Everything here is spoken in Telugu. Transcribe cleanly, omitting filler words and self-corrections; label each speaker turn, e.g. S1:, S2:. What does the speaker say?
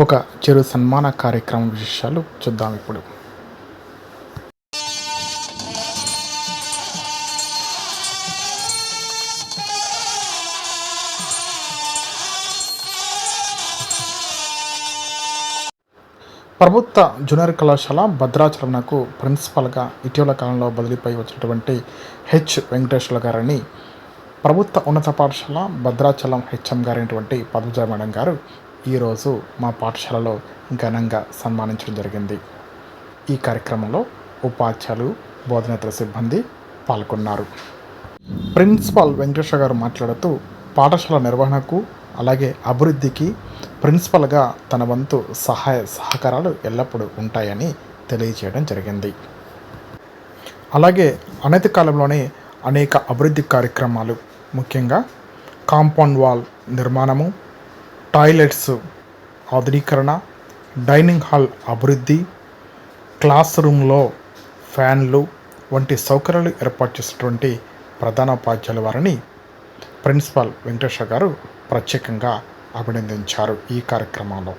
S1: ఒక చిరు సన్మాన కార్యక్రమం విశేషాలు చూద్దాం ఇప్పుడు. ప్రభుత్వ జూనియర్ కళాశాల భద్రాచలంకు ప్రిన్సిపల్గా ఇటీవల కాలంలో బదిలీపై వచ్చినటువంటి వెంకటేశ్వర గారిని ప్రభుత్వ ఉన్నత పాఠశాల భద్రాచలం హెచ్ఎం గారైనటువంటి పద్మజ మేడం గారు ఈరోజు మా పాఠశాలలో ఘనంగా సన్మానించడం జరిగింది. ఈ కార్యక్రమంలో ఉపాధ్యాయులు, బోధనేతర సిబ్బంది పాల్గొన్నారు. ప్రిన్సిపాల్ వెంకటేశ్వర గారు మాట్లాడుతూ పాఠశాల నిర్వహణకు అలాగే అభివృద్ధికి ప్రిన్సిపల్గా తన వంతు సహాయ సహకారాలు ఎల్లప్పుడూ ఉంటాయని తెలియజేయడం జరిగింది. అలాగే అనతి కాలంలోనే అనేక అభివృద్ధి కార్యక్రమాలు, ముఖ్యంగా కాంపౌండ్ వాల్ నిర్మాణము, టాయిలెట్స్ ఆధునీకరణ, డైనింగ్ హాల్ అభివృద్ధి, క్లాస్ రూమ్లో ఫ్యాన్లు వంటి సౌకర్యాలు ఏర్పాటు చేసినటువంటి ప్రధానోపాధ్యాయుల వారిని ప్రిన్సిపాల్ వెంకటేశ్వర గారు ప్రత్యేకంగా అభినందించారు. ఈ కార్యక్రమంలో